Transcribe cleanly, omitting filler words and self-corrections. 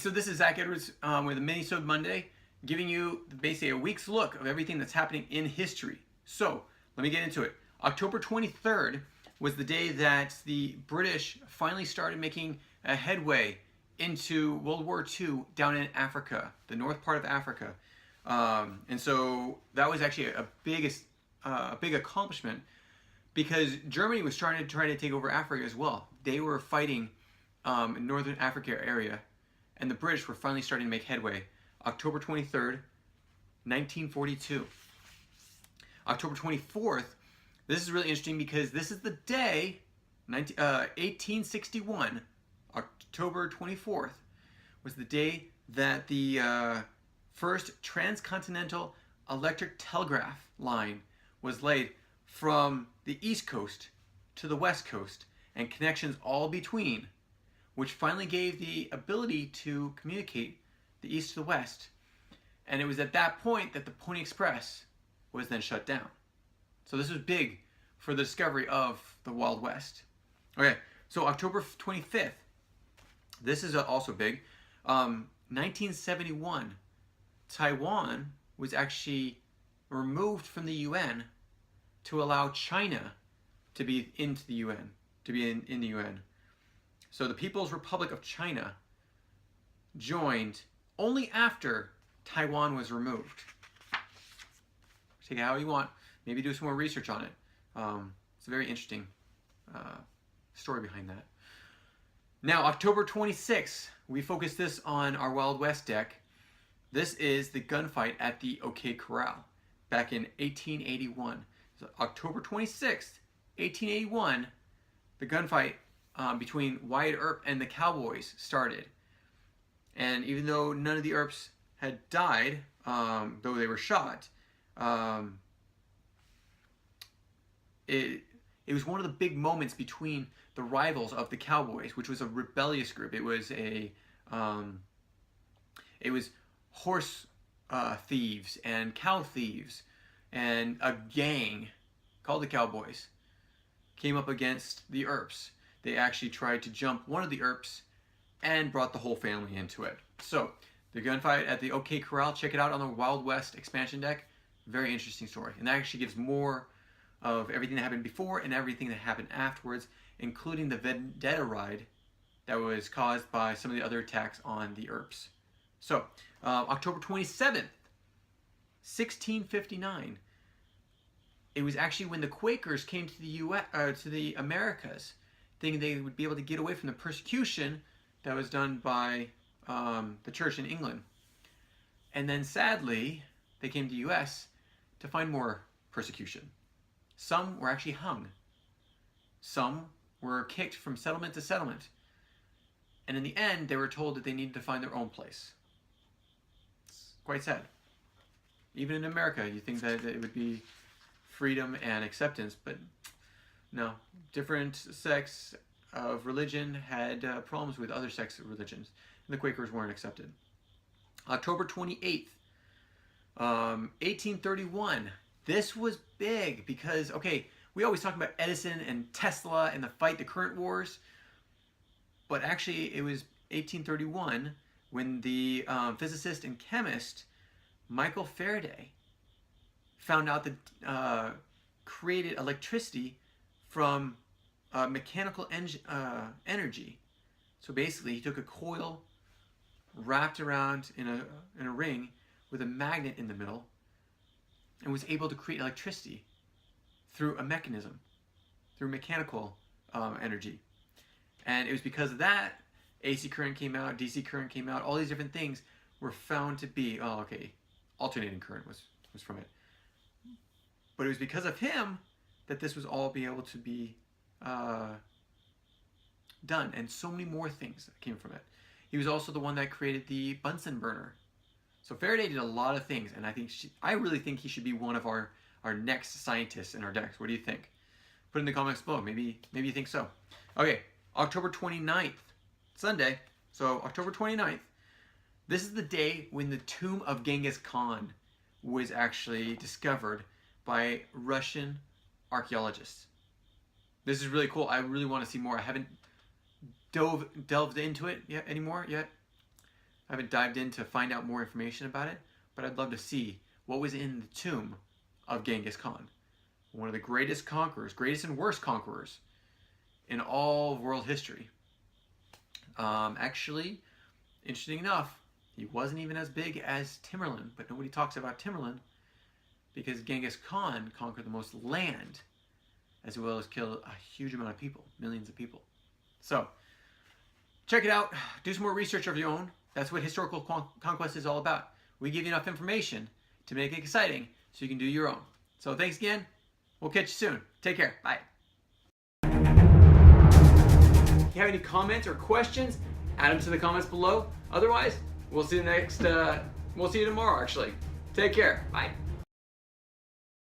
so this is Zach Edwards with a Minisode Monday, giving you basically a week's look of everything that's happening in history. So, let me get into it. October 23rd was the day that the British finally started making a headway into World War II down in Africa, the north part of Africa. And so that was actually a big accomplishment, because Germany was trying to take over Africa as well. They were fighting in northern Africa area, and the British were finally starting to make headway. October 23rd, 1942. October 24th, this is really interesting because this is the day, 1861, October 24th, was the day that the first Transcontinental Electric-Telegraph line was laid from the East Coast to the West Coast, and connections all between, which finally gave the ability to communicate the East to the West. And it was at that point that the Pony Express was then shut down. So this was big for the discovery of the Wild West. Okay, so October 25th, this is also big. 1971, Taiwan was actually removed from the UN to allow China to be into the UN, to be in the UN. So the People's Republic of China joined only after Taiwan was removed. Take it how you want. Maybe do some more research on it. It's a very interesting story behind that. Now, October 26th, we focus this on our Wild West deck. This is the gunfight at the OK Corral back in 1881. So October 26th, 1881, the gunfight between Wyatt Earp and the Cowboys started. And even though none of the Earps had died, though they were shot, it was one of the big moments between the rivals of the Cowboys, which was a rebellious group. It was horse thieves and cow thieves, and a gang called the Cowboys came up against the Earps. They actually tried to jump one of the Earps and brought the whole family into it. So the gunfight at the OK Corral, check it out on the Wild West expansion deck. Very interesting story, and that actually gives more of everything that happened before and everything that happened afterwards, including the vendetta ride that was caused by some of the other attacks on the Earps. So October 27th, 1659. It was actually when the Quakers came to the to the Americas, thinking they would be able to get away from the persecution that was done by the church in England. And then sadly, they came to the U.S. to find more persecution. Some were actually hung. Some were kicked from settlement to settlement. And in the end, they were told that they needed to find their own place. It's quite sad. Even in America, you think that it would be freedom and acceptance, but no. Different sects of religion had problems with other sects of religions, and the Quakers weren't accepted. October 28th, 1831. This was big because, okay, we always talk about Edison and Tesla and the fight, the current wars, but actually it was 1831 when the physicist and chemist Michael Faraday found out that created electricity from mechanical energy. So basically, he took a coil wrapped around in a ring with a magnet in the middle, and was able to create electricity through a mechanism, through mechanical energy. And it was because of that, AC current came out, DC current came out, all these different things were found to be, alternating current was from it. But it was because of him that this was all be able to be done, and so many more things that came from it. He was also the one that created the Bunsen burner. So Faraday did a lot of things, and I really think he should be one of our next scientists in our decks. What do you think? Put in the comments below. Maybe you think so. Okay, October 29th, Sunday. So October 29th, this is the day when the tomb of Genghis Khan was actually discovered by Russian archaeologists. This is really cool. I really want to see more. I haven't delved into it yet. I haven't dived in to find out more information about it, but I'd love to see what was in the tomb of Genghis Khan, one of the greatest conquerors, greatest and worst conquerors in all of world history. Actually, interesting enough, he wasn't even as big as Tamerlane, but nobody talks about Tamerlane because Genghis Khan conquered the most land as well as killed a huge amount of people, millions of people. So, check it out. Do some more research of your own. That's what historical conquest is all about. We give you enough information to make it exciting so you can do your own. So thanks again. We'll catch you soon. Take care. Bye. If you have any comments or questions, add them to the comments below. Otherwise, we'll see you tomorrow actually. Take care. Bye.